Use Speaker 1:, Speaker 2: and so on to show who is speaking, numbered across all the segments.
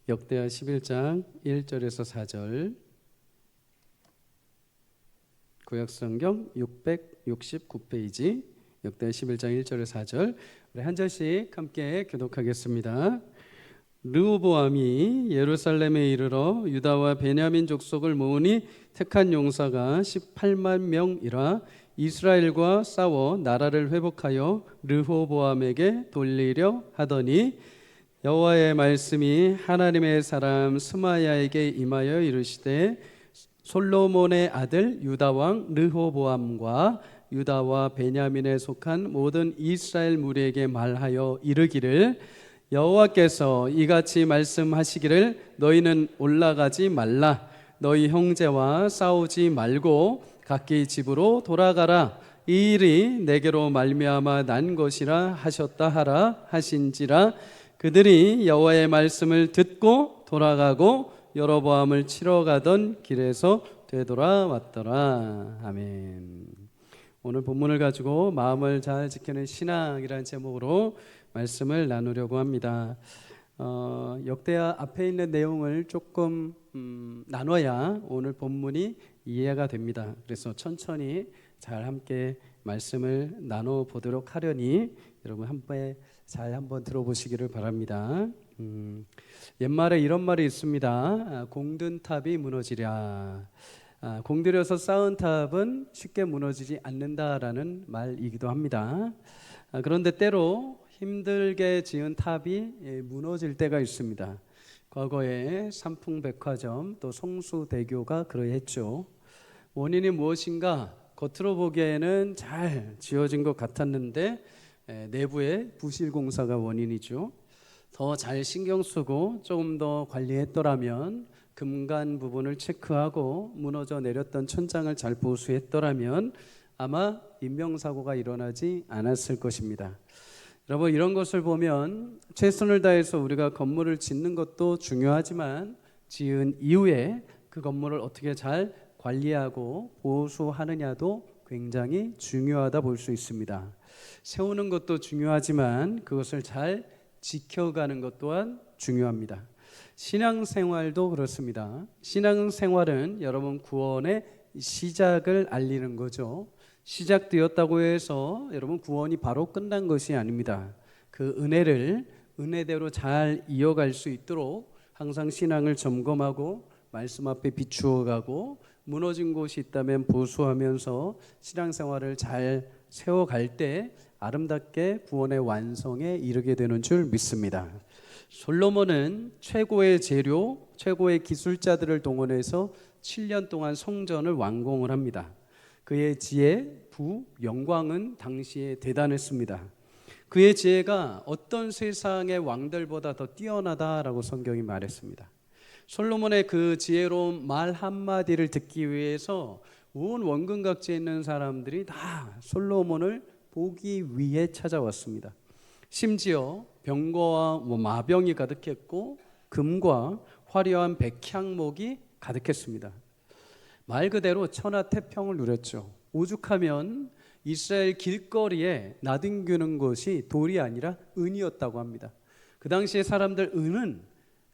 Speaker 1: 역대하 11장 1절에서 4절, 구약성경 669페이지, 역대하 11장 1절에서 4절, 우리 한 절씩 함께 교독하겠습니다. 르호보암이 예루살렘에 이르러 유다와 베냐민 족속을 모으니 택한 용사가 18만 명이라 이스라엘과 싸워 나라를 회복하여 르호보암에게 돌리려 하더니 여호와의 말씀이 하나님의 사람 스마야에게 임하여 이르시되 솔로몬의 아들 유다 왕 르호보암과 유다와 베냐민에 속한 모든 이스라엘 무리에게 말하여 이르기를 여호와께서 이같이 말씀하시기를 너희는 올라가지 말라 너희 형제와 싸우지 말고 각기 집으로 돌아가라 이 일이 내게로 말미암아 난 것이라 하셨다 하라 하신지라 그들이 여호와의 말씀을 듣고 돌아가고 여로보암을 치러 가던 길에서 되돌아왔더라. 아멘. 오늘 본문을 가지고 마음을 잘 지키는 신앙이라는 제목으로 말씀을 나누려고 합니다. 역대하 앞에 있는 내용을 조금 나눠야 오늘 본문이 이해가 됩니다. 그래서 천천히 잘 함께 말씀을 나눠보도록 하려니 여러분 한번 들어보시기를 바랍니다. 옛말에 이런 말이 있습니다. 공든 탑이 무너지랴. 공들여서 쌓은 탑은 쉽게 무너지지 않는다라는 말이기도 합니다. 그런데 때로 힘들게 지은 탑이 무너질 때가 있습니다. 과거에 삼풍백화점 또 성수대교가 그러했죠. 원인이 무엇인가? 겉으로 보기에는 잘 지어진 것 같았는데 내부의 부실 공사가 원인이죠. 더 잘 신경 쓰고 조금 더 관리했더라면, 금간 부분을 체크하고 무너져 내렸던 천장을 잘 보수했더라면 아마 인명사고가 일어나지 않았을 것입니다. 여러분, 이런 것을 보면 최선을 다해서 우리가 건물을 짓는 것도 중요하지만 지은 이후에 그 건물을 어떻게 잘 관리하고 보수하느냐도 굉장히 중요하다 볼 수 있습니다. 세우는 것도 중요하지만 그것을 잘 지켜가는 것 또한 중요합니다. 신앙생활도 그렇습니다. 신앙생활은 여러분 구원의 시작을 알리는 거죠. 시작되었다고 해서 여러분 구원이 바로 끝난 것이 아닙니다. 그 은혜를 은혜대로 잘 이어갈 수 있도록 항상 신앙을 점검하고 말씀 앞에 비추어가고 무너진 곳이 있다면 보수하면서 신앙생활을 잘 세워갈 때 아름답게 구원의 완성에 이르게 되는 줄 믿습니다. 솔로몬은 최고의 재료, 최고의 기술자들을 동원해서 7년 동안 성전을 완공을 합니다. 그의 지혜, 부, 영광은 당시에 대단했습니다. 그의 지혜가 어떤 세상의 왕들보다 더 뛰어나다라고 성경이 말했습니다. 솔로몬의 그 지혜로운 말 한마디를 듣기 위해서 온 원근각지에 있는 사람들이 다 솔로몬을 보기 위해 찾아왔습니다. 심지어 병거와 마병이 가득했고 금과 화려한 백향목이 가득했습니다. 말 그대로 천하태평을 누렸죠. 오죽하면 이스라엘 길거리에 나뒹구는 것이 돌이 아니라 은이었다고 합니다. 그 당시에 사람들 은은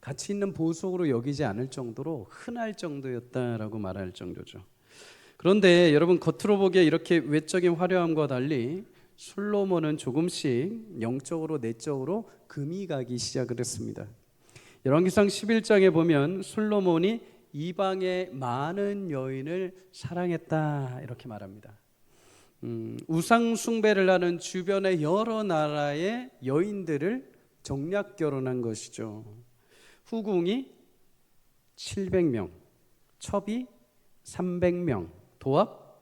Speaker 1: 가치 있는 보석으로 여기지 않을 정도로 흔할 정도였다라고 말할 정도죠. 그런데 여러분, 겉으로 보기에 이렇게 외적인 화려함과 달리 솔로몬은 조금씩 영적으로 내적으로 금이 가기 시작을 했습니다. 열왕기상 11장에 보면 솔로몬이 이방의 많은 여인을 사랑했다 이렇게 말합니다. 우상 숭배를 하는 주변의 여러 나라의 여인들을 정략 결혼한 것이죠. 후궁이 700명, 첩이 300명, 도합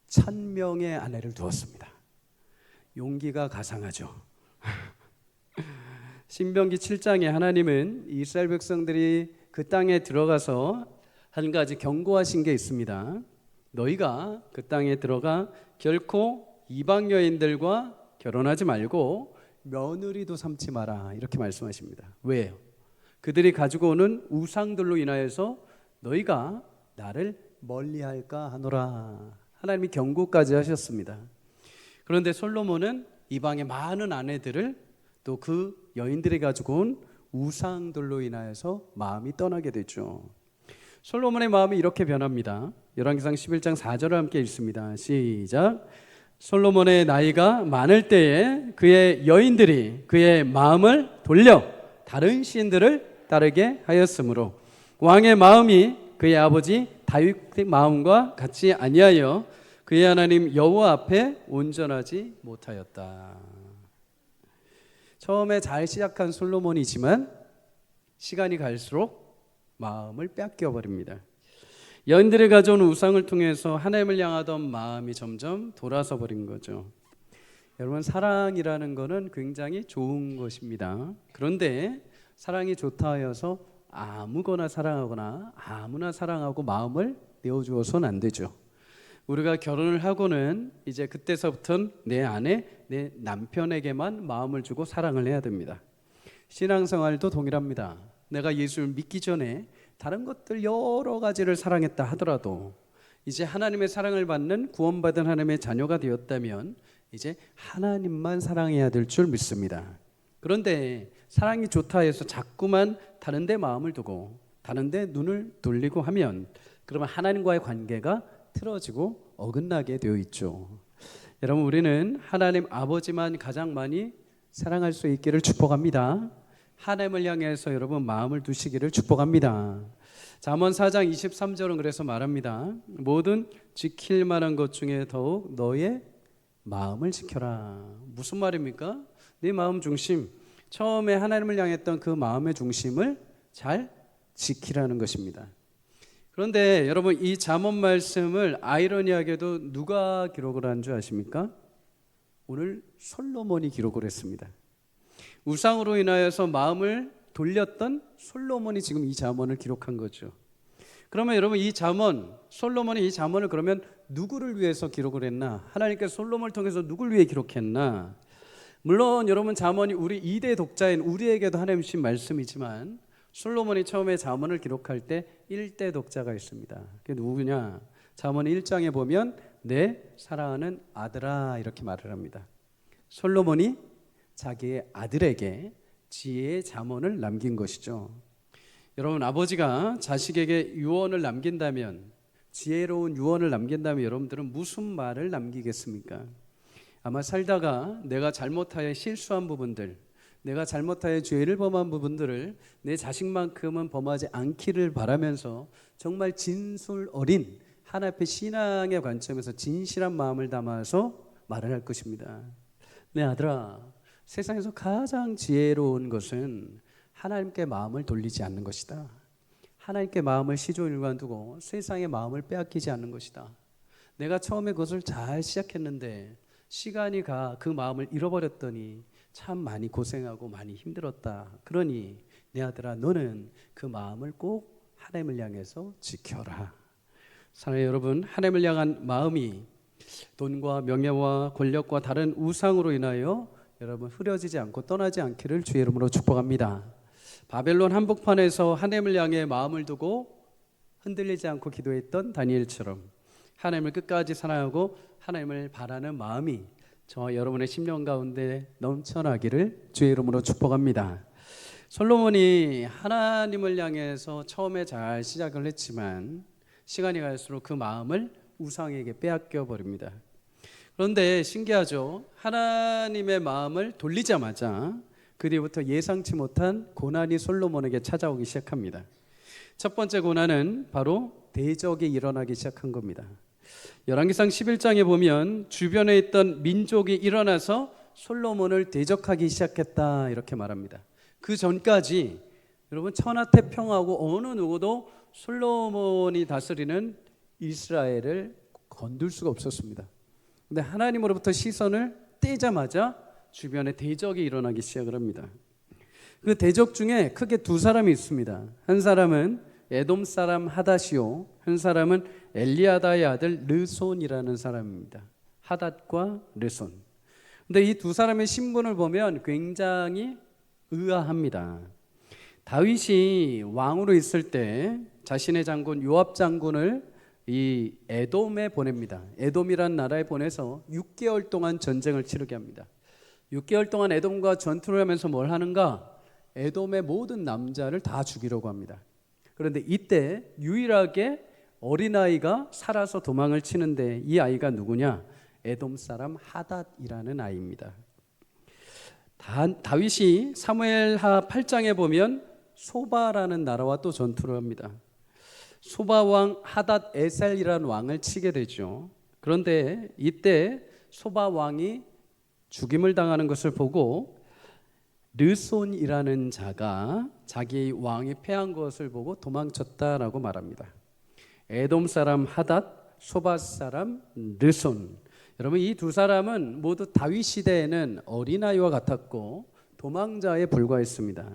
Speaker 1: 1000명의 아내를 두었습니다. 용기가 가상하죠. 신명기 7장에 하나님은 이스라엘 백성들이 그 땅에 들어가서 한 가지 경고하신 게 있습니다. 너희가 그 땅에 들어가 결코 이방 여인들과 결혼하지 말고 며느리도 삼지 마라 이렇게 말씀하십니다. 왜요? 그들이 가지고 오는 우상들로 인하여서 너희가 나를 멀리할까 하노라. 하나님이 경고까지 하셨습니다. 그런데 솔로몬은 이방의 많은 아내들을 또 그 여인들이 가지고 온 우상들로 인하여서 마음이 떠나게 되죠. 솔로몬의 마음이 이렇게 변합니다. 열왕기상 11장 4절을 함께 읽습니다. 시작. 솔로몬의 나이가 많을 때에 그의 여인들이 그의 마음을 돌려 다른 신들을 따르게 하였으므로 왕의 마음이 그의 아버지 다윗의 마음과 같이 아니하여 그의 하나님 여호와 앞에 온전하지 못하였다. 처음에 잘 시작한 솔로몬이지만 시간이 갈수록 마음을 뺏겨 버립니다. 여인들이 가져온 우상을 통해서 하나님을 향하던 마음이 점점 돌아서 버린 거죠. 여러분, 사랑이라는 것은 굉장히 좋은 것입니다. 그런데 사랑이 좋다 하여서 아무거나 사랑하거나 아무나 사랑하고 마음을 내어주어서는 안 되죠. 우리가 결혼을 하고는 이제 그때서부터는 내 아내, 내 남편에게만 마음을 주고 사랑을 해야 됩니다. 신앙생활도 동일합니다. 내가 예수를 믿기 전에 다른 것들 여러 가지를 사랑했다 하더라도 이제 하나님의 사랑을 받는 구원받은 하나님의 자녀가 되었다면 이제 하나님만 사랑해야 될 줄 믿습니다. 그런데 사랑이 좋다 해서 자꾸만 다른 데 마음을 두고 다른 데 눈을 돌리고 하면 그러면 하나님과의 관계가 틀어지고 어긋나게 되어 있죠. 여러분, 우리는 하나님 아버지만 가장 많이 사랑할 수 있기를 축복합니다. 하나님을 향해서 여러분 마음을 두시기를 축복합니다. 잠언 4장 23절은 그래서 말합니다. 모든 지킬 만한 것 중에 더욱 너의 마음을 지켜라. 무슨 말입니까? 네 마음 중심, 처음에 하나님을 향했던 그 마음의 중심을 잘 지키라는 것입니다. 그런데 여러분, 이 잠언 말씀을 아이러니하게도 누가 기록을 한 줄 아십니까? 오늘 솔로몬이 기록을 했습니다. 우상으로 인하여서 마음을 돌렸던 솔로몬이 지금 이 잠언을 기록한 거죠. 그러면 여러분, 이 잠언, 솔로몬이 이 잠언을 그러면 누구를 위해서 기록을 했나? 하나님께서 솔로몬을 통해서 누굴 위해 기록했나? 물론 여러분, 잠언이 우리 2대 독자인 우리에게도 하나님 주신 말씀이지만 솔로몬이 처음에 잠언을 기록할 때 1대 독자가 있습니다. 그게 누구냐? 잠언 1장에 보면 내 사랑하는 아들아 이렇게 말을 합니다. 솔로몬이 자기의 아들에게 지혜의 잠언을 남긴 것이죠. 여러분, 아버지가 자식에게 유언을 남긴다면, 지혜로운 유언을 남긴다면 여러분들은 무슨 말을 남기겠습니까? 아마 살다가 내가 잘못하여 실수한 부분들, 내가 잘못하여 죄를 범한 부분들을 내 자식만큼은 범하지 않기를 바라면서 정말 진솔 어린 하나님 앞에 신앙의 관점에서 진실한 마음을 담아서 말을 할 것입니다. 내 아들아, 세상에서 가장 지혜로운 것은 하나님께 마음을 돌리지 않는 것이다. 하나님께 마음을 시종일관 두고 세상의 마음을 빼앗기지 않는 것이다. 내가 처음에 그것을 잘 시작했는데 시간이 가 그 마음을 잃어버렸더니 참 많이 고생하고 많이 힘들었다. 그러니 내 아들아, 너는 그 마음을 꼭 하나님을 향해서 지켜라. 사랑하는 여러분, 하나님을 향한 마음이 돈과 명예와 권력과 다른 우상으로 인하여 여러분 흐려지지 않고 떠나지 않기를 주의 이름으로 축복합니다. 바벨론 한복판에서 하나님을 향해 마음을 두고 흔들리지 않고 기도했던 다니엘처럼 하나님을 끝까지 사랑하고 하나님을 바라는 마음이 저와 여러분의 심령 가운데 넘쳐나기를 주의 이름으로 축복합니다. 솔로몬이 하나님을 향해서 처음에 잘 시작을 했지만 시간이 갈수록 그 마음을 우상에게 빼앗겨 버립니다. 그런데 신기하죠. 하나님의 마음을 돌리자마자 그 뒤부터 예상치 못한 고난이 솔로몬에게 찾아오기 시작합니다. 첫 번째 고난은 바로 대적이 일어나기 시작한 겁니다. 열왕기상 11장에 보면 주변에 있던 민족이 일어나서 솔로몬을 대적하기 시작했다 이렇게 말합니다. 그 전까지 여러분 천하태평하고 어느 누구도 솔로몬이 다스리는 이스라엘을 건들 수가 없었습니다. 근데 하나님으로부터 시선을 떼자마자 주변에 대적이 일어나기 시작을 합니다. 그 대적 중에 크게 두 사람이 있습니다. 한 사람은 에돔 사람 하닷이요, 한 사람은 엘리아다의 아들 르손이라는 사람입니다. 하닷과 르손. 근데 이 두 사람의 신분을 보면 굉장히 의아합니다. 다윗이 왕으로 있을 때 자신의 장군 요압 장군을 이 에돔에 보냅니다. 에돔이라는 나라에 보내서 6개월 동안 전쟁을 치르게 합니다. 6개월 동안 에돔과 전투를 하면서 뭘 하는가? 에돔의 모든 남자를 다 죽이려고 합니다. 그런데 이때 유일하게 어린아이가 살아서 도망을 치는데 이 아이가 누구냐? 에돔 사람 하닷이라는 아이입니다. 다윗이 사무엘하 8장에 보면 소바라는 나라와 또 전투를 합니다. 소바 왕 하닷 에셀이라는 왕을 치게 되죠. 그런데 이때 소바 왕이 죽임을 당하는 것을 보고 르손이라는 자가 자기 왕이 패한 것을 보고 도망쳤다라고 말합니다. 에돔 사람 하닷, 소바 사람 르손. 여러분, 이 두 사람은 모두 다윗 시대에는 어린아이와 같았고 도망자에 불과했습니다.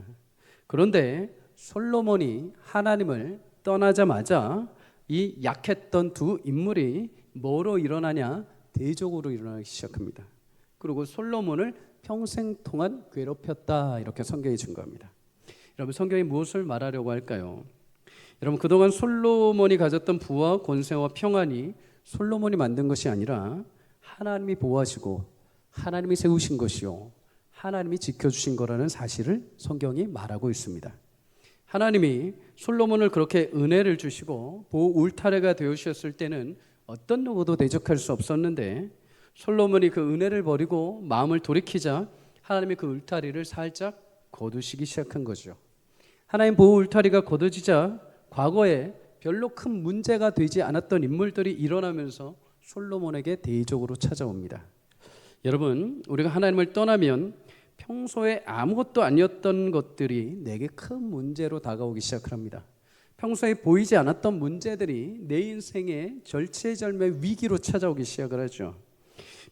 Speaker 1: 그런데 솔로몬이 하나님을 떠나자마자 이 약했던 두 인물이 뭐로 일어나냐? 대적으로 일어나기 시작합니다. 그리고 솔로몬을 평생 동안 괴롭혔다, 이렇게 성경이 증거합니다. 여러분, 성경이 무엇을 말하려고 할까요? 여러분, 그동안 솔로몬이 가졌던 부와 권세와 평안이 솔로몬이 만든 것이 아니라 하나님이 보호하시고 하나님이 세우신 것이요 하나님이 지켜주신 거라는 사실을 성경이 말하고 있습니다. 하나님이 솔로몬을 그렇게 은혜를 주시고 보호 울타리가 되어주셨을 때는 어떤 누구도 대적할 수 없었는데 솔로몬이 그 은혜를 버리고 마음을 돌이키자 하나님이 그 울타리를 살짝 거두시기 시작한 거죠. 하나님 보호 울타리가 거둬지자 과거에 별로 큰 문제가 되지 않았던 인물들이 일어나면서 솔로몬에게 대적으로 찾아옵니다. 여러분, 우리가 하나님을 떠나면 평소에 아무것도 아니었던 것들이 내게 큰 문제로 다가오기 시작합니다. 평소에 보이지 않았던 문제들이 내 인생의 절체절명 위기로 찾아오기 시작을 하죠.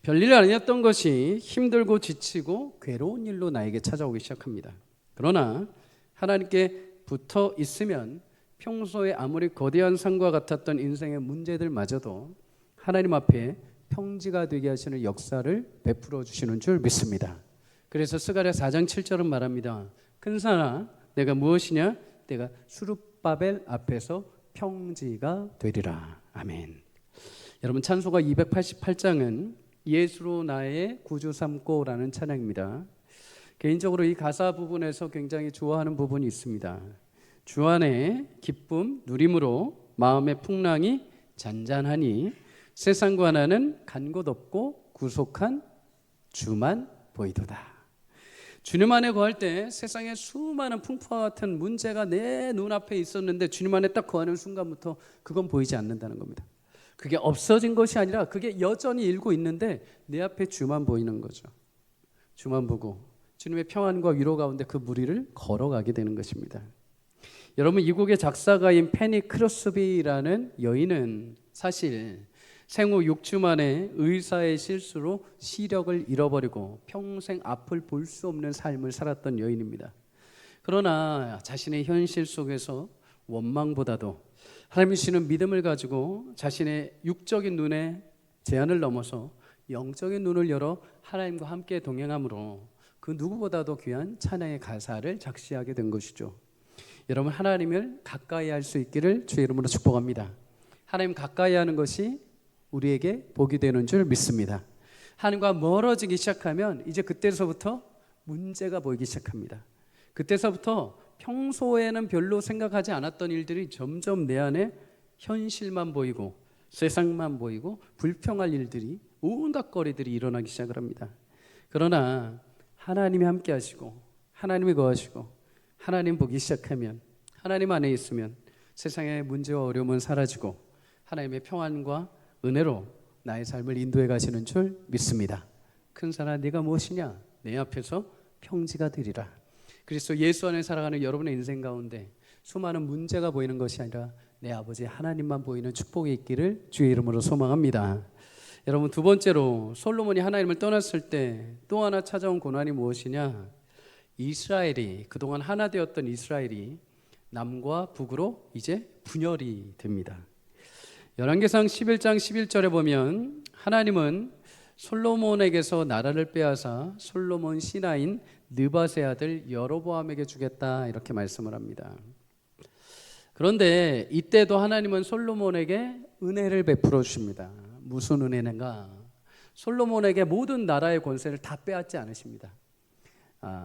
Speaker 1: 별일 아니었던 것이 힘들고 지치고 괴로운 일로 나에게 찾아오기 시작합니다. 그러나 하나님께 붙어 있으면 평소에 아무리 거대한 산과 같았던 인생의 문제들마저도 하나님 앞에 평지가 되게 하시는 역사를 베풀어 주시는 줄 믿습니다. 그래서 스가랴 4장 7절은 말합니다. 큰 산아, 내가 무엇이냐? 내가 수룹바벨 앞에서 평지가 되리라. 아멘. 여러분, 찬송가 288장은 예수로 나의 구주 삼고라는 찬양입니다. 개인적으로 이 가사 부분에서 굉장히 좋아하는 부분이 있습니다. 주 안에 기쁨 누림으로 마음의 풍랑이 잔잔하니 세상과 나는 간 곳 없고 구속한 주만 보이도다. 주님 안에 거할 때 세상에 수많은 풍파와 같은 문제가 내 눈앞에 있었는데 주님 안에 딱 거하는 순간부터 그건 보이지 않는다는 겁니다. 그게 없어진 것이 아니라 그게 여전히 일고 있는데 내 앞에 주만 보이는 거죠. 주만 보고 주님의 평안과 위로 가운데 그 무리를 걸어가게 되는 것입니다. 여러분, 이 곡의 작사가인 페니 크로스비라는 여인은 사실 생후 6주 만에 의사의 실수로 시력을 잃어버리고 평생 앞을 볼 수 없는 삶을 살았던 여인입니다. 그러나 자신의 현실 속에서 원망보다도 하나님 주시는 믿음을 가지고 자신의 육적인 눈의 제한을 넘어서 영적인 눈을 열어 하나님과 함께 동행함으로 그 누구보다도 귀한 찬양의 가사를 작시하게 된 것이죠. 여러분, 하나님을 가까이 할 수 있기를 주의 이름으로 축복합니다. 하나님 가까이 하는 것이 우리에게 복이 되는 줄 믿습니다. 하나님과 멀어지기 시작하면 이제 그때서부터 문제가 보이기 시작합니다. 그때서부터 평소에는 별로 생각하지 않았던 일들이 점점 내 안에 현실만 보이고 세상만 보이고 불평할 일들이 온갖 거리들이 일어나기 시작을 합니다. 그러나 하나님이 함께 하시고 하나님이 거하시고 하나님 보기 시작하면 하나님 안에 있으면 세상의 문제와 어려움은 사라지고 하나님의 평안과 은혜로 나의 삶을 인도해 가시는 줄 믿습니다. 큰 사람 네가 무엇이냐? 내 앞에서 평지가 되리라. 그리스도 예수 안에 살아가는 여러분의 인생 가운데 수많은 문제가 보이는 것이 아니라 내 아버지 하나님만 보이는 축복이 있기를 주의 이름으로 소망합니다. 여러분, 두 번째로 솔로몬이 하나님을 떠났을 때 또 하나 찾아온 고난이 무엇이냐? 이스라엘이 그동안 하나 되었던 이스라엘이 남과 북으로 이제 분열이 됩니다. 열왕기상 11장 11절에 보면 하나님은 솔로몬에게서 나라를 빼앗아 솔로몬 신하인 느밧의 아들 여로보암에게 주겠다, 이렇게 말씀을 합니다. 그런데 이때도 하나님은 솔로몬에게 은혜를 베풀어 주십니다. 무슨 은혜인가? 솔로몬에게 모든 나라의 권세를 다 빼앗지 않으십니다.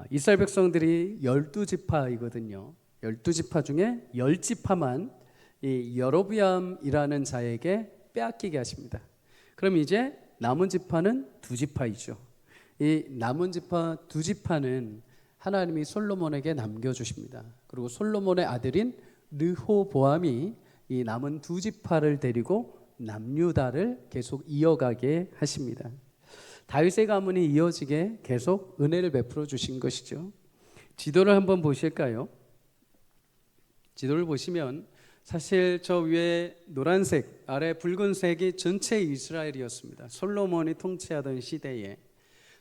Speaker 1: 이스라엘 백성들이 12지파이거든요. 12지파 중에 10지파만 이 여로보암이라는 자에게 빼앗기게 하십니다. 그럼 이제 남은 지파는 2지파이죠. 이 남은 지파 2지파는 하나님이 솔로몬에게 남겨주십니다. 그리고 솔로몬의 아들인 르호보암이 이 남은 2지파를 데리고 남유다를 계속 이어가게 하십니다. 다윗의 가문이 이어지게 계속 은혜를 베풀어 주신 것이죠. 지도를 한번 보실까요? 지도를 보시면 사실 저 위에 노란색, 아래 붉은색이 전체 이스라엘이었습니다. 솔로몬이 통치하던 시대에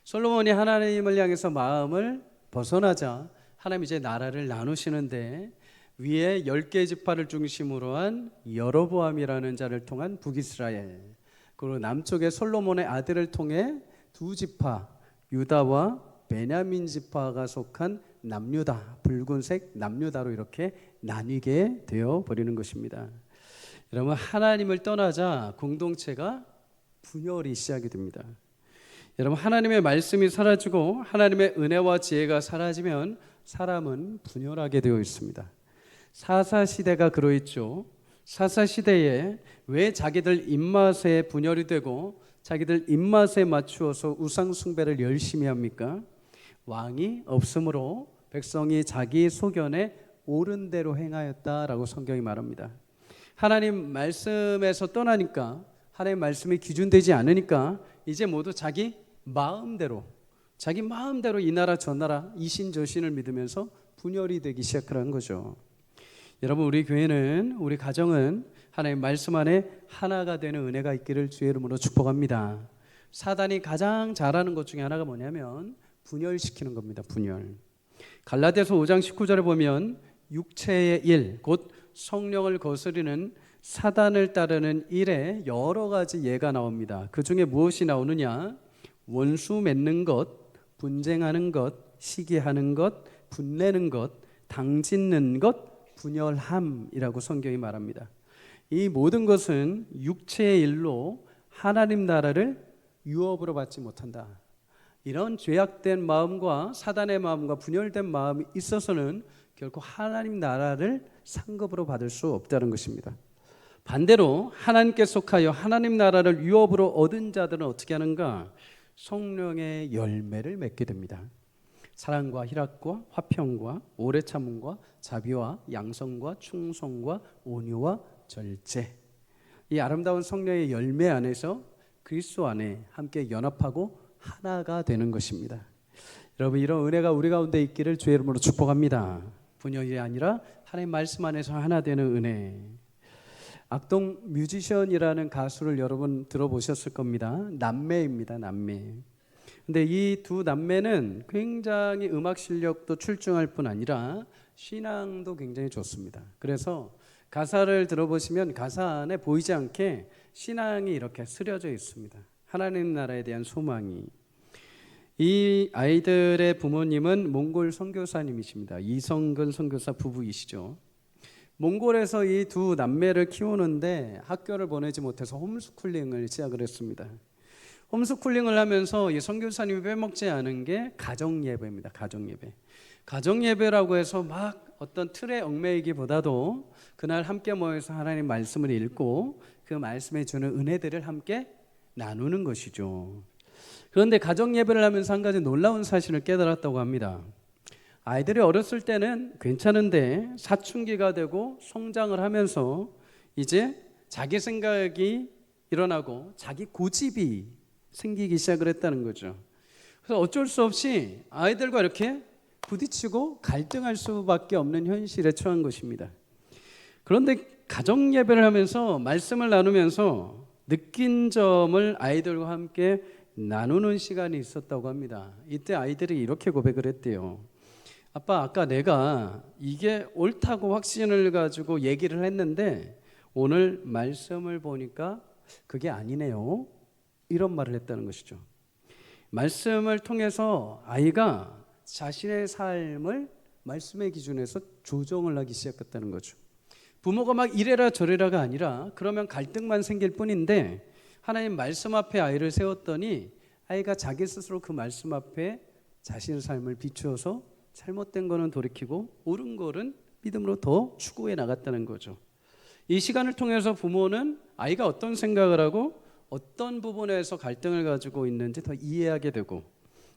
Speaker 1: 솔로몬이 하나님을 향해서 마음을 벗어나자 하나님 이제 나라를 나누시는데 위에 10개 지파를 중심으로 한 여로보암이라는 자를 통한 북이스라엘, 그리고 남쪽에 솔로몬의 아들을 통해 2지파 유다와 베냐민 지파가 속한 남유다, 붉은색 남유다로 이렇게 나뉘게 되어 버리는 것입니다. 여러분, 하나님을 떠나자 공동체가 분열이 시작이 됩니다. 여러분, 하나님의 말씀이 사라지고 하나님의 은혜와 지혜가 사라지면 사람은 분열하게 되어 있습니다. 사사시대가 그러했죠. 사사시대에 왜 자기들 입맛에 분열이 되고 자기들 입맛에 맞추어서 우상숭배를 열심히 합니까? 왕이 없으므로 백성이 자기 소견에 옳은 대로 행하였다라고 성경이 말합니다. 하나님 말씀에서 떠나니까, 하나님 말씀이 기준되지 않으니까 이제 모두 자기 마음대로 이 나라 저 나라 이신저신을 믿으면서 분열이 되기 시작한 거죠. 여러분, 우리 교회는, 우리 가정은 하나님 말씀 안에 하나가 되는 은혜가 있기를 주의 이름으로 축복합니다. 사단이 가장 잘하는 것 중에 하나가 뭐냐면 분열시키는 겁니다. 분열. 갈라디아서 5장 19절에 보면 육체의 일, 곧 성령을 거스르는 사단을 따르는 일에 여러 가지 예가 나옵니다. 그 중에 무엇이 나오느냐? 원수 맺는 것, 분쟁하는 것, 시기하는 것, 분내는 것, 당짓는 것, 분열함이라고 성경이 말합니다. 이 모든 것은 육체의 일로 하나님 나라를 유업으로 받지 못한다. 이런 죄악된 마음과 사단의 마음과 분열된 마음이 있어서는 결코 하나님 나라를 상급으로 받을 수 없다는 것입니다. 반대로 하나님께 속하여 하나님 나라를 유업으로 얻은 자들은 어떻게 하는가? 성령의 열매를 맺게 됩니다. 사랑과 희락과 화평과 오래 참음과 자비와 양성과 충성과 온유와 절제, 이 아름다운 성령의 열매 안에서 그리스도 안에 함께 연합하고 하나가 되는 것입니다. 여러분, 이런 은혜가 우리 가운데 있기를 주의 이름으로 축복합니다. 분열이 아니라 하나님 말씀 안에서 하나 되는 은혜. 악동 뮤지션이라는 가수를 여러분 들어보셨을 겁니다. 남매입니다. 남매. 근데 이 2 남매는 굉장히 음악 실력도 출중할 뿐 아니라 신앙도 굉장히 좋습니다. 그래서 가사를 들어보시면 가사 안에 보이지 않게 신앙이 이렇게 스려져 있습니다. 하나님 나라에 대한 소망이. 이 아이들의 부모님은 몽골 선교사님이십니다. 이성근 선교사 부부이시죠. 몽골에서 이 2 남매를 키우는데 학교를 보내지 못해서 홈스쿨링을 시작을 했습니다. 홈스쿨링을 하면서 이 선교사님이 빼먹지 않은 게 가정예배입니다. 가정예배. 가정예배라고 해서 막 어떤 틀에 얽매이기보다도 그날 함께 모여서 하나님 말씀을 읽고 그 말씀에 주는 은혜들을 함께 나누는 것이죠. 그런데 가정예배를 하면서 한 가지 놀라운 사실을 깨달았다고 합니다. 아이들이 어렸을 때는 괜찮은데 사춘기가 되고 성장을 하면서 이제 자기 생각이 일어나고 자기 고집이 생기기 시작을 했다는 거죠. 그래서 어쩔 수 없이 아이들과 이렇게 부딪히고 갈등할 수밖에 없는 현실에 처한 것입니다. 그런데 가정 예배를 하면서 말씀을 나누면서 느낀 점을 아이들과 함께 나누는 시간이 있었다고 합니다. 이때 아이들이 이렇게 고백을 했대요. 아빠, 아까 내가 이게 옳다고 확신을 가지고 얘기를 했는데 오늘 말씀을 보니까 그게 아니네요. 이런 말을 했다는 것이죠. 말씀을 통해서 아이가 자신의 삶을 말씀의 기준에서 조정을 하기 시작했다는 거죠. 부모가 막 이래라 저래라가 아니라 그러면 갈등만 생길 뿐인데 하나님 말씀 앞에 아이를 세웠더니 아이가 자기 스스로 그 말씀 앞에 자신의 삶을 비추어서 잘못된 거는 돌이키고 옳은 거는 믿음으로 더 추구해 나갔다는 거죠. 이 시간을 통해서 부모는 아이가 어떤 생각을 하고 어떤 부분에서 갈등을 가지고 있는지 더 이해하게 되고,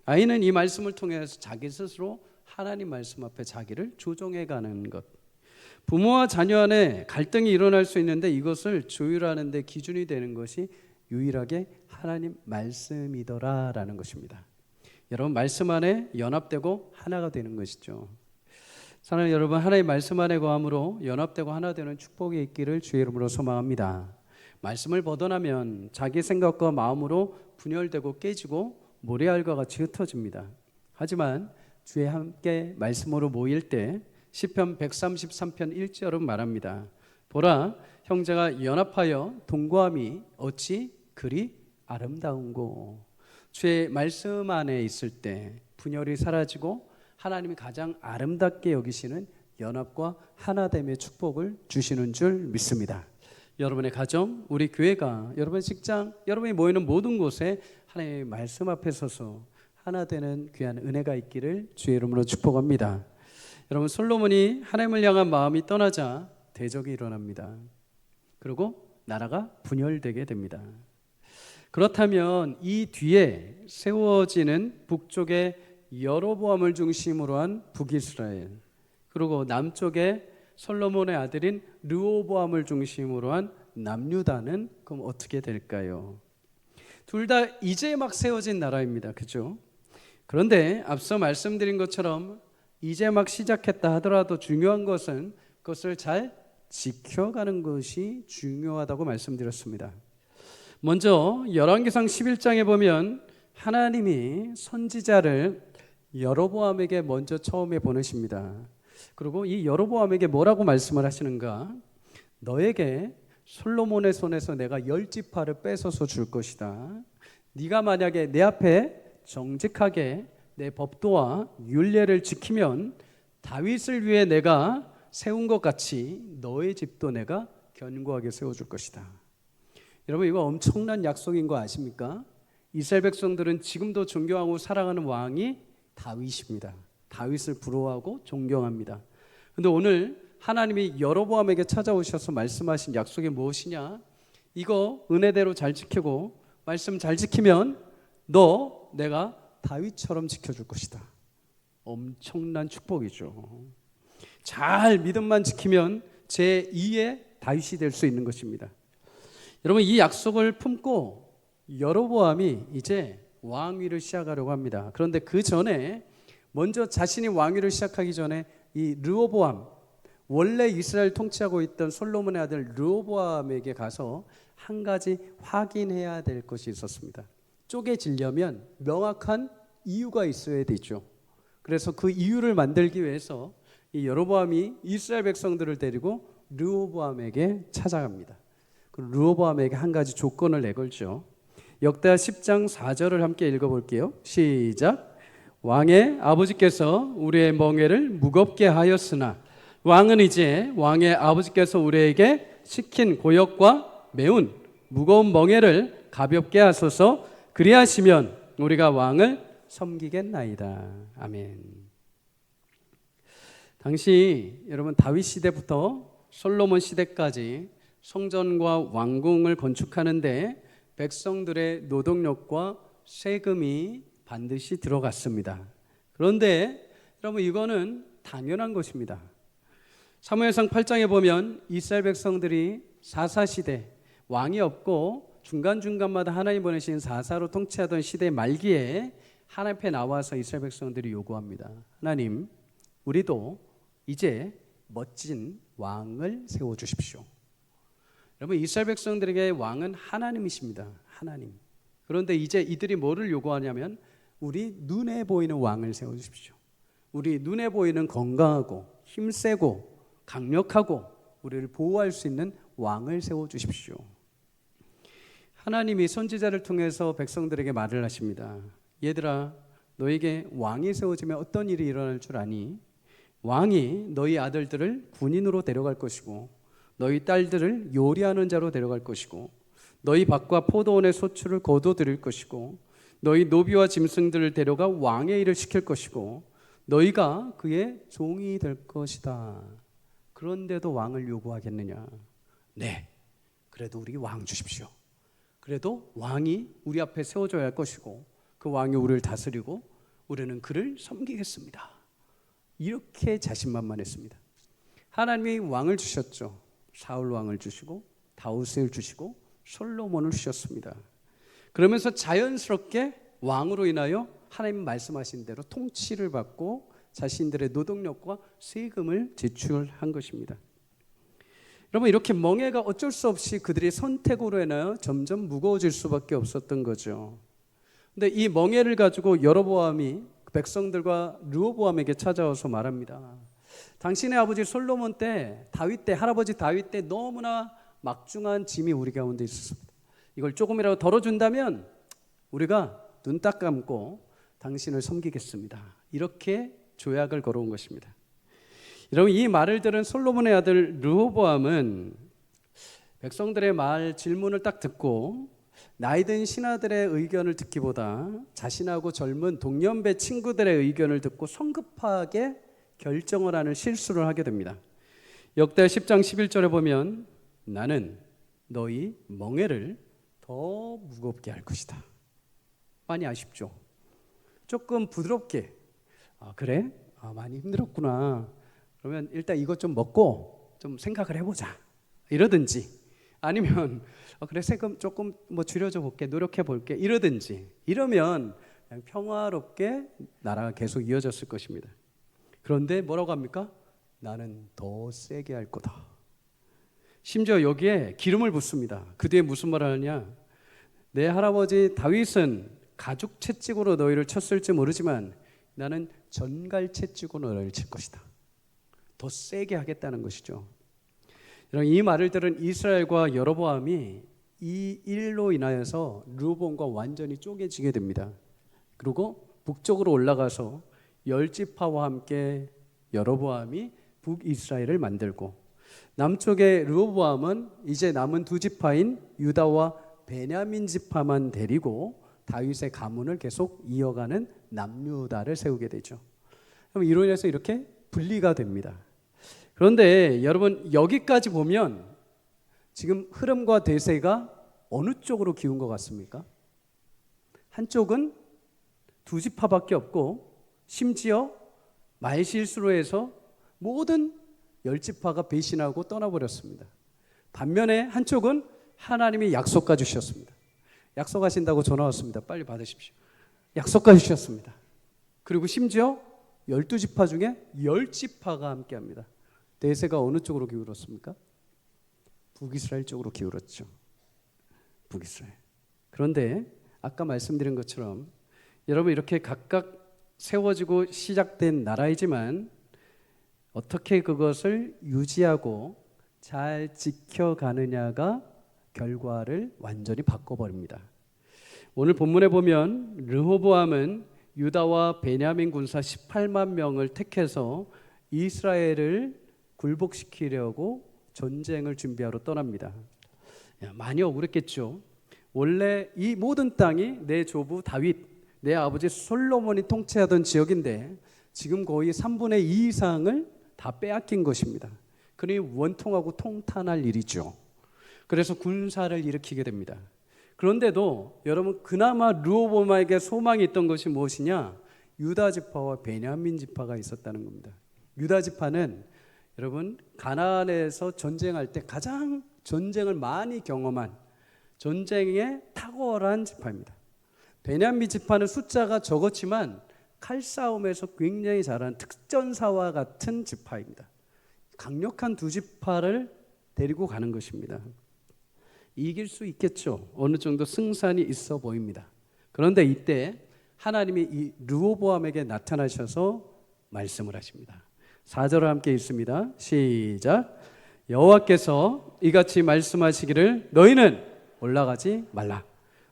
Speaker 1: 아이는 이 말씀을 통해서 자기 스스로 하나님 말씀 앞에 자기를 조정해 가는 것. 부모와 자녀 안에 갈등이 일어날 수 있는데 이것을 조율하는 데 기준이 되는 것이 유일하게 하나님 말씀이더라라는 것입니다. 여러분, 말씀 안에 연합되고 하나가 되는 것이죠. 사랑하는 여러분, 하나님 말씀 안에 거함으로 연합되고 하나 되는 축복이 있기를 주의 이름으로 소망합니다. 말씀을 벗어나면 자기 생각과 마음으로 분열되고 깨지고 모래알과 같이 흩어집니다. 하지만 주의 함께 말씀으로 모일 때 시편 133편 1절은 말합니다. 보라, 형제가 연합하여 동거함이 어찌 그리 아름다운고. 주의 말씀 안에 있을 때 분열이 사라지고 하나님이 가장 아름답게 여기시는 연합과 하나됨의 축복을 주시는 줄 믿습니다. 여러분의 가정, 우리 교회가, 여러분의 직장, 여러분이 모이는 모든 곳에 하나님의 말씀 앞에 서서 하나 되는 귀한 은혜가 있기를 주의 이름으로 축복합니다. 여러분, 솔로몬이 하나님을 향한 마음이 떠나자 대적이 일어납니다. 그리고 나라가 분열되게 됩니다. 그렇다면 이 뒤에 세워지는 북쪽의 여로보암을 중심으로 한 북이스라엘, 그리고 남쪽에 솔로몬의 아들인 르호보암을 중심으로 한 남유다는 그럼 어떻게 될까요? 둘 다 이제 막 세워진 나라입니다. 그죠? 그런데 앞서 말씀드린 것처럼 이제 막 시작했다 하더라도 중요한 것은 그것을 잘 지켜가는 것이 중요하다고 말씀드렸습니다. 먼저 열왕기상 11장에 보면 하나님이 선지자를 여로보암에게 먼저 처음에 보내십니다. 그리고 이 여로보암에게 뭐라고 말씀을 하시는가? 너에게 솔로몬의 손에서 내가 10지파를 뺏어서 줄 것이다. 네가 만약에 내 앞에 정직하게 내 법도와 율례를 지키면 다윗을 위해 내가 세운 것 같이 너의 집도 내가 견고하게 세워줄 것이다. 여러분, 이거 엄청난 약속인 거 아십니까? 이스라엘 백성들은 지금도 존경하고 사랑하는 왕이 다윗입니다. 다윗을 부러워하고 존경합니다. 그런데 오늘 하나님이 여로보암에게 찾아오셔서 말씀하신 약속이 무엇이냐? 이거 은혜대로 잘 지키고 말씀 잘 지키면 너 내가 다윗처럼 지켜줄 것이다. 엄청난 축복이죠. 잘 믿음만 지키면 제2의 다윗이 될 수 있는 것입니다. 여러분, 이 약속을 품고 여로보암이 이제 왕위를 시작하려고 합니다. 그런데 그 전에 먼저 자신이 왕위를 시작하기 전에 이 르호보암, 원래 이스라엘 통치하고 있던 솔로몬의 아들 르호보암에게 가서 한 가지 확인해야 될 것이 있었습니다. 쪼개지려면 명확한 이유가 있어야 되죠. 그래서 그 이유를 만들기 위해서 이 여로보암이 이스라엘 백성들을 데리고 르호보암에게 찾아갑니다. 그 르호보암에게 한 가지 조건을 내걸죠. 역대하 10장 4절을 함께 읽어볼게요. 시작. 왕의 아버지께서 우리의 멍에를 무겁게 하였으나 왕은 이제 왕의 아버지께서 우리에게 시킨 고역과 매운 무거운 멍에를 가볍게 하소서. 그리하시면 우리가 왕을 섬기겠나이다. 아멘. 당시 여러분 다윗 시대부터 솔로몬 시대까지 성전과 왕궁을 건축하는데 백성들의 노동력과 세금이 반드시 들어갔습니다. 그런데 여러분 이거는 당연한 것입니다. 사무엘상 8장에 보면 이스라엘 백성들이 사사시대, 왕이 없고 중간중간마다 하나님 보내신 사사로 통치하던 시대 말기에 하나님 앞에 나와서 이스라엘 백성들이 요구합니다. 하나님, 우리도 이제 멋진 왕을 세워주십시오. 여러분, 이스라엘 백성들에게 왕은 하나님이십니다. 하나님. 그런데 이제 이들이 뭐를 요구하냐면 우리 눈에 보이는 왕을 세워주십시오. 우리 눈에 보이는 건강하고 힘세고 강력하고 우리를 보호할 수 있는 왕을 세워주십시오. 하나님이 선지자를 통해서 백성들에게 말을 하십니다. 얘들아, 너에게 왕이 세워지면 어떤 일이 일어날 줄 아니? 왕이 너희 아들들을 군인으로 데려갈 것이고 너희 딸들을 요리하는 자로 데려갈 것이고 너희 밭과 포도원의 소출을 거둬들일 것이고 너희 노비와 짐승들을 데려가 왕의 일을 시킬 것이고 너희가 그의 종이 될 것이다. 그런데도 왕을 요구하겠느냐? 네, 그래도 우리 왕 주십시오. 그래도 왕이 우리 앞에 세워져야 할 것이고 그 왕이 우리를 다스리고 우리는 그를 섬기겠습니다. 이렇게 자신만만했습니다. 하나님이 왕을 주셨죠. 사울 왕을 주시고 다윗을 주시고 솔로몬을 주셨습니다. 그러면서 자연스럽게 왕으로 인하여 하나님 말씀하신 대로 통치를 받고 자신들의 노동력과 세금을 지출한 것입니다. 여러분, 이렇게 멍해가 어쩔 수 없이 그들의 선택으로 인하여 점점 무거워질 수밖에 없었던 거죠. 근데 이 멍해를 가지고 여로보암이 백성들과 르호보암에게 찾아와서 말합니다. 당신의 아버지 솔로몬 때, 다윗 때, 할아버지 다윗 때 너무나 막중한 짐이 우리 가운데 있었습니다. 이걸 조금이라도 덜어준다면 우리가 눈 딱 감고 당신을 섬기겠습니다. 이렇게 조약을 걸어온 것입니다. 여러분, 이 말을 들은 솔로몬의 아들 르호보암은 백성들의 말 질문을 딱 듣고 나이든 신하들의 의견을 듣기보다 자신하고 젊은 동년배 친구들의 의견을 듣고 성급하게 결정을 하는 실수를 하게 됩니다. 역대 10장 11절에 보면 나는 너희 멍에를 더 무겁게 할 것이다. 많이 아쉽죠? 조금 부드럽게 그래? 많이 힘들었구나. 그러면 일단 이것 좀 먹고 좀 생각을 해보자. 이러든지 아니면 그래 세금 조금 줄여줘 볼게. 노력해 볼게. 이러든지 이러면 그냥 평화롭게 나라가 계속 이어졌을 것입니다. 그런데 뭐라고 합니까? 나는 더 세게 할 거다. 심지어 여기에 기름을 붓습니다. 그 뒤에 무슨 말을 하느냐? 내 할아버지 다윗은 가죽 채찍으로 너희를 쳤을지 모르지만 나는 전갈 채찍으로 너희를 칠 것이다. 더 세게 하겠다는 것이죠. 여러분, 이 말을 들은 이스라엘과 여로보암이 이 일로 인하여서 르호보암과 완전히 쪼개지게 됩니다. 그리고 북쪽으로 올라가서 10지파와 함께 여로보암이 북이스라엘을 만들고 남쪽의 르호보암은 이제 남은 2지파인 유다와 베냐민 지파만 데리고 다윗의 가문을 계속 이어가는 남유다를 세우게 되죠. 그럼 이로 인해서 이렇게 분리가 됩니다. 그런데 여러분, 여기까지 보면 지금 흐름과 대세가 어느 쪽으로 기운 것 같습니까? 한쪽은 2지파밖에 없고 심지어 말실수로 해서 모든 10지파가 배신하고 떠나버렸습니다. 반면에 한쪽은 하나님이 약속까지 주셨습니다. 약속하신다고 전화 왔습니다. 빨리 받으십시오. 약속까지 주셨습니다. 그리고 심지어 12지파 중에 10지파가 함께합니다. 대세가 어느 쪽으로 기울었습니까? 북이스라엘 쪽으로 기울었죠. 북이스라엘. 그런데 아까 말씀드린 것처럼 여러분, 이렇게 각각 세워지고 시작된 나라이지만 어떻게 그것을 유지하고 잘 지켜가느냐가 결과를 완전히 바꿔버립니다. 오늘 본문에 보면 르호보암은 유다와 베냐민 군사 18만 명을 택해서 이스라엘을 굴복시키려고 전쟁을 준비하러 떠납니다. 많이 억울했겠죠. 원래 이 모든 땅이 내 조부 다윗, 내 아버지 솔로몬이 통치하던 지역인데 지금 거의 3분의 2 이상을 다 빼앗긴 것입니다. 그러니 원통하고 통탄할 일이죠. 그래서 군사를 일으키게 됩니다. 그런데도 여러분, 그나마 르호보암에게 소망이 있던 것이 무엇이냐? 유다 지파와 베냐민 지파가 있었다는 겁니다. 유다 지파는 여러분, 가나안에서 전쟁할 때 가장 전쟁을 많이 경험한 전쟁에 탁월한 지파입니다. 베냐민 지파는 숫자가 적었지만 칼싸움에서 굉장히 잘한 특전사와 같은 지파입니다. 강력한 2지파를 데리고 가는 것입니다. 이길 수 있겠죠. 어느 정도 승산이 있어 보입니다. 그런데 이때 하나님이 이 르호보암에게 나타나셔서 말씀을 하십니다. 4절을 함께 읽습니다. 시작. 여호와께서 이같이 말씀하시기를 너희는 올라가지 말라.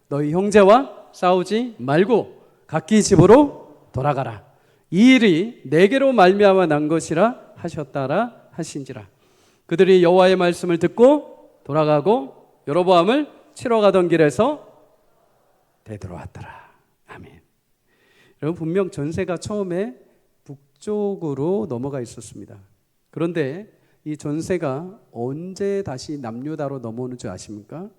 Speaker 1: 너희 형제와 싸우지 말고 각기 집으로 돌아가라. 이 일이 내게로 말미암아 난 것이라 하셨다라 하신지라. 그들이 여호와의 말씀을 듣고 돌아가고 여로보암을 치러 가던 길에서 되돌아왔더라. 여러분 분명 전세가 처음에 북쪽으로 넘어가 있었습니다. 그런데 이 전세가 언제 다시 남유다로 넘어오는 줄 아십니까?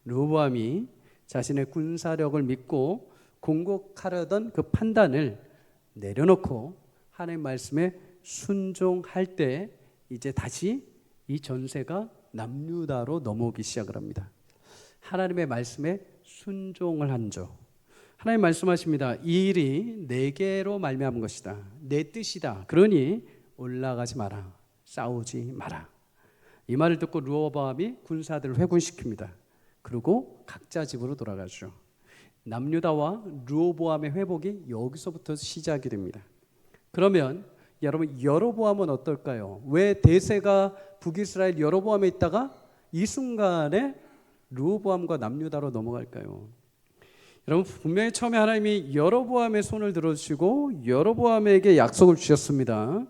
Speaker 1: 르호보암이 자신의 군사력을 믿고 공격하려던 그 판단을 내려놓고 하나님 말씀에 순종할 때 이제 다시 이 전세가 남유다로 넘어오기 시작을 합니다. 하나님의 말씀에 순종을 한 조. 하나님 말씀하십니다. 이 일이 내게로 말미암은 것이다. 내 뜻이다. 그러니 올라가지 마라. 싸우지 마라. 이 말을 듣고 르호보암이 군사들을 회군시킵니다. 그리고 각자 집으로 돌아가죠. 남유다와 르호보암의 회복이 여기서부터 시작이 됩니다. 그러면 여러분 여로보암은 어떨까요? 왜 대세가 북이스라엘 여로보암에 있다가 이 순간에 르호보암과 남유다로 넘어갈까요? 여러분 분명히 처음에 하나님이 여로보암의 손을 들어주시고 여로보암에게 약속을 주셨습니다.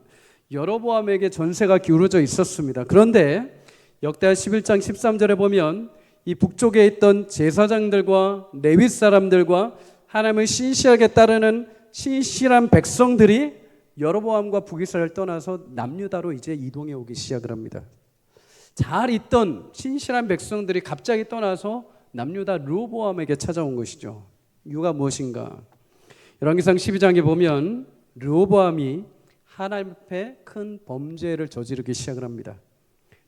Speaker 1: 여로보암에게 전세가 기울어져 있었습니다. 그런데 역대하 11장 13절에 보면 이 북쪽에 있던 제사장들과 레위 사람들과 하나님을 신실하게 따르는 신실한 백성들이 여로보암과 북이스라엘을 떠나서 남유다로 이제 이동해 오기 시작을 합니다. 잘 있던 신실한 백성들이 갑자기 떠나서 남유다 르호보암에게 찾아온 것이죠. 이유가 무엇인가? 열왕기상 12장에 보면 르호보암이 하나님 앞에 큰 범죄를 저지르기 시작을 합니다.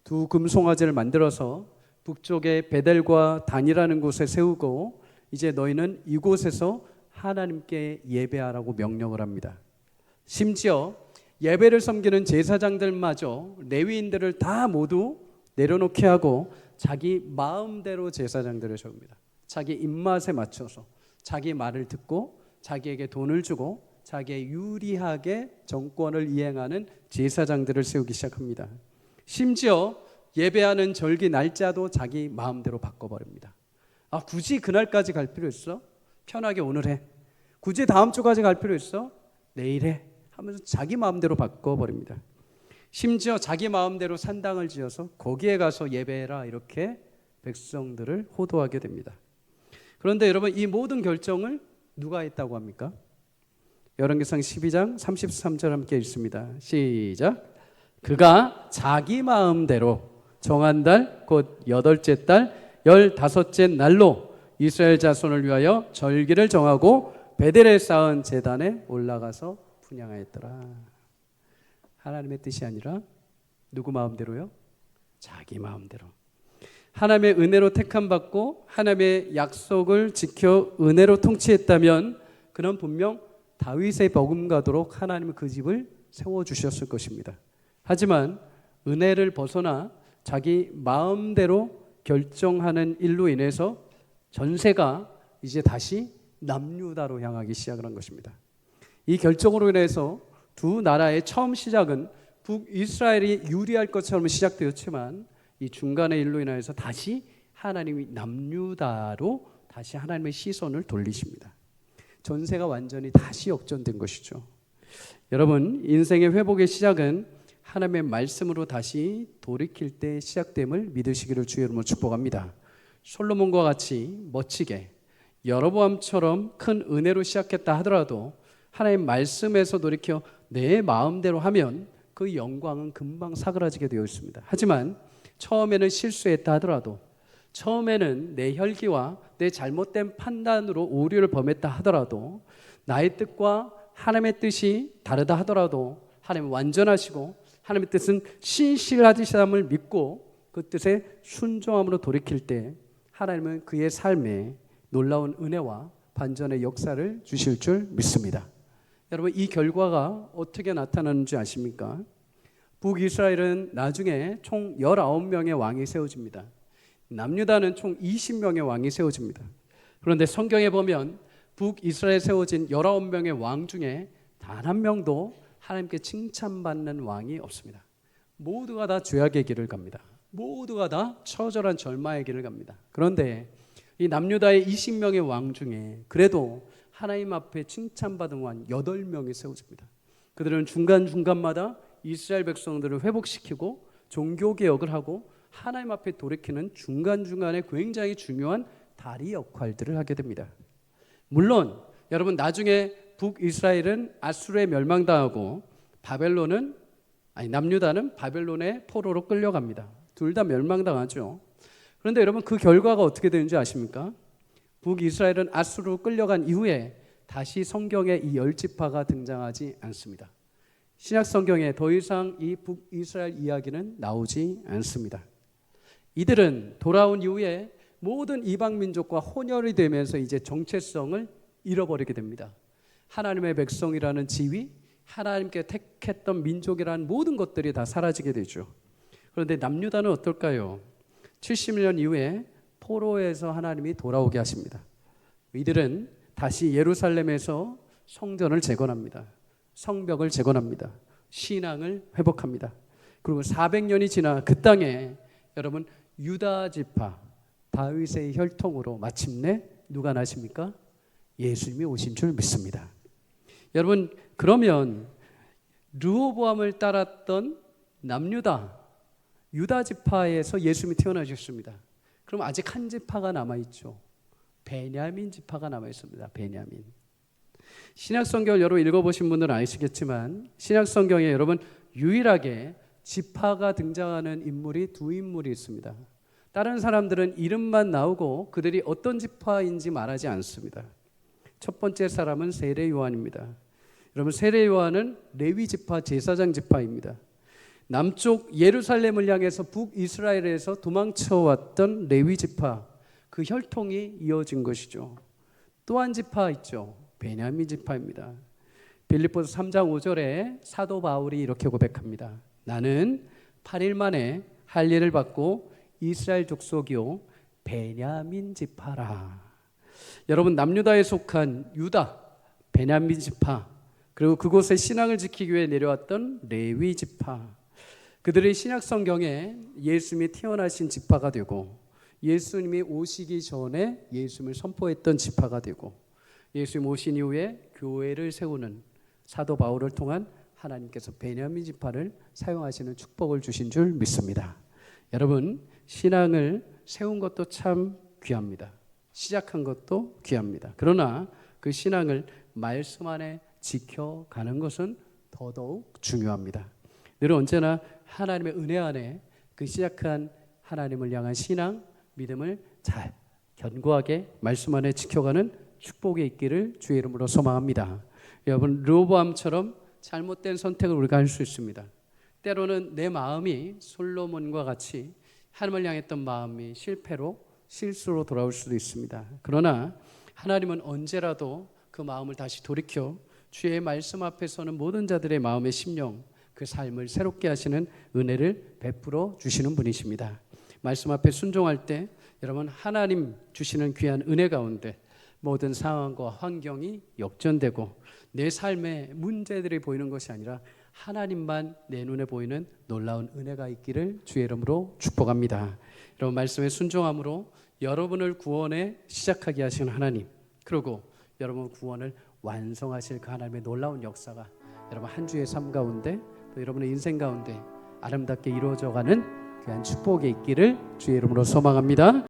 Speaker 1: 두 금송아지를 만들어서 북쪽에 베델과 단이라는 곳에 세우고 이제 너희는 이곳에서 하나님께 예배하라고 명령을 합니다. 심지어 예배를 섬기는 제사장들마저 레위인들을 다 모두 내려놓게 하고 자기 마음대로 제사장들을 세웁니다. 자기 입맛에 맞춰서 자기 말을 듣고 자기에게 돈을 주고 자기의 유리하게 정권을 이행하는 제사장들을 세우기 시작합니다. 심지어 예배하는 절기 날짜도 자기 마음대로 바꿔버립니다. 굳이 그날까지 갈 필요 있어? 편하게 오늘 해. 굳이 다음 주까지 갈 필요 있어? 내일 해. 하면서 자기 마음대로 바꿔버립니다. 심지어 자기 마음대로 산당을 지어서 거기에 가서 예배해라 이렇게 백성들을 호도하게 됩니다. 그런데 여러분 이 모든 결정을 누가 했다고 합니까? 열왕기상 12장 33절 함께 읽습니다. 시작. 그가 자기 마음대로 정한 달 곧 8째 달 15째 날로 이스라엘 자손을 위하여 절기를 정하고 베델에 쌓은 제단에 올라가서 분향하였더라. 하나님의 뜻이 아니라 누구 마음대로요? 자기 마음대로. 하나님의 은혜로 택함 받고 하나님의 약속을 지켜 은혜로 통치했다면 그는 분명 다윗의 버금가도록 하나님은 그 집을 세워주셨을 것입니다. 하지만 은혜를 벗어나 자기 마음대로 결정하는 일로 인해서 전세가 이제 다시 남유다로 향하기 시작을 한 것입니다. 이 결정으로 인해서 두 나라의 처음 시작은 북이스라엘이 유리할 것처럼 시작되었지만 이 중간의 일로 인해서 다시 하나님이 남유다로 다시 하나님의 시선을 돌리십니다. 전세가 완전히 다시 역전된 것이죠. 여러분 인생의 회복의 시작은 하나님의 말씀으로 다시 돌이킬 때 시작됨을 믿으시기를 주의 이름으로 축복합니다. 솔로몬과 같이 멋지게 여로보암처럼 큰 은혜로 시작했다 하더라도 하나님 말씀에서 돌이켜 내 마음대로 하면 그 영광은 금방 사그라지게 되어 있습니다. 하지만 처음에는 실수했다 하더라도 처음에는 내 혈기와 내 잘못된 판단으로 오류를 범했다 하더라도 나의 뜻과 하나님의 뜻이 다르다 하더라도 하나님은 완전하시고 하나님의 뜻은 신실하심을 믿고 그 뜻에 순종함으로 돌이킬 때 하나님은 그의 삶에 놀라운 은혜와 반전의 역사를 주실 줄 믿습니다. 여러분 이 결과가 어떻게 나타나는지 아십니까? 북이스라엘은 나중에 총 19명의 왕이 세워집니다. 남유다는 총 20명의 왕이 세워집니다. 그런데 성경에 보면 북이스라엘에 세워진 19명의 왕 중에 단 한 명도 하나님께 칭찬받는 왕이 없습니다. 모두가 다 죄악의 길을 갑니다. 모두가 다 처절한 절망의 길을 갑니다. 그런데 이 남유다의 20명의 왕 중에 그래도 하나님 앞에 칭찬받은 왕 8명이 세워집니다. 그들은 중간중간마다 이스라엘 백성들을 회복시키고 종교개혁을 하고 하나님 앞에 돌이키는 중간중간에 굉장히 중요한 다리 역할들을 하게 됩니다. 물론 여러분 나중에 북이스라엘은 아수르에 멸망당하고 남유다는 바벨론의 포로로 끌려갑니다. 둘 다 멸망당하죠. 그런데 여러분 그 결과가 어떻게 되는지 아십니까? 북이스라엘은 아수르로 끌려간 이후에 다시 성경에 이 10지파가 등장하지 않습니다. 신약 성경에 더 이상 이 북이스라엘 이야기는 나오지 않습니다. 이들은 돌아온 이후에 모든 이방 민족과 혼혈이 되면서 이제 정체성을 잃어버리게 됩니다. 하나님의 백성이라는 지위, 하나님께 택했던 민족이라는 모든 것들이 다 사라지게 되죠. 그런데 남유다는 어떨까요? 70년 이후에 포로에서 하나님이 돌아오게 하십니다. 이들은 다시 예루살렘에서 성전을 재건합니다. 성벽을 재건합니다. 신앙을 회복합니다. 그리고 400년이 지나 그 땅에 여러분 유다 지파 다윗의 혈통으로 마침내 누가 나십니까? 예수님이 오신 줄 믿습니다. 여러분 그러면 르호보암을 따랐던 남유다 유다 지파에서 예수님이 태어나셨습니다. 그럼 아직 한 지파가 남아있죠. 베냐민 지파가 남아있습니다. 베냐민. 신약성경을 여러분 읽어보신 분들은 아시겠지만 신약성경에 여러분 유일하게 지파가 등장하는 인물이 두 인물이 있습니다. 다른 사람들은 이름만 나오고 그들이 어떤 지파인지 말하지 않습니다. 첫 번째 사람은 세례 요한입니다. 여러분 세례 요한은 레위 지파 제사장 지파입니다. 남쪽 예루살렘을 향해서 북이스라엘에서 도망쳐왔던 레위 지파 그 혈통이 이어진 것이죠. 또 한 지파 있죠. 베냐민 지파입니다. 빌립보서 3장 5절에 사도 바울이 이렇게 고백합니다. 나는 8일 만에 할례를 받고 이스라엘 족속이요 베냐민 지파라. 여러분 남유다에 속한 유다 베냐민 지파 그리고 그곳의 신앙을 지키기 위해 내려왔던 레위 지파 그들의 신약 성경에 예수님이 태어나신 지파가 되고 예수님이 오시기 전에 예수님을 선포했던 지파가 되고 예수님 오신 이후에 교회를 세우는 사도 바울을 통한 하나님께서 베냐민 지파를 사용하시는 축복을 주신 줄 믿습니다. 여러분 신앙을 세운 것도 참 귀합니다. 시작한 것도 귀합니다. 그러나 그 신앙을 말씀 안에 지켜가는 것은 더더욱 중요합니다. 늘 언제나 하나님의 은혜 안에 그 시작한 하나님을 향한 신앙, 믿음을 잘 견고하게 말씀 안에 지켜가는 축복이 있기를 주의 이름으로 소망합니다. 여러분 르호보암처럼 잘못된 선택을 우리가 할 수 있습니다. 때로는 내 마음이 솔로몬과 같이 하나님을 향했던 마음이 실수로 돌아올 수도 있습니다. 그러나 하나님은 언제라도 그 마음을 다시 돌이켜 주의 말씀 앞에서는 모든 자들의 마음의 심령 그 삶을 새롭게 하시는 은혜를 베풀어 주시는 분이십니다. 말씀 앞에 순종할 때 여러분 하나님 주시는 귀한 은혜 가운데 모든 상황과 환경이 역전되고 내 삶에 문제들이 보이는 것이 아니라 하나님만 내 눈에 보이는 놀라운 은혜가 있기를 주의 이름으로 축복합니다. 여러분 말씀에 순종함으로 여러분을 구원에 시작하게 하신 하나님 그리고 여러분 구원을 완성하실 그 하나님의 놀라운 역사가 여러분 한 주의 삶 가운데 또 여러분의 인생 가운데 아름답게 이루어져가는 귀한 축복이 있기를 주의 이름으로 소망합니다.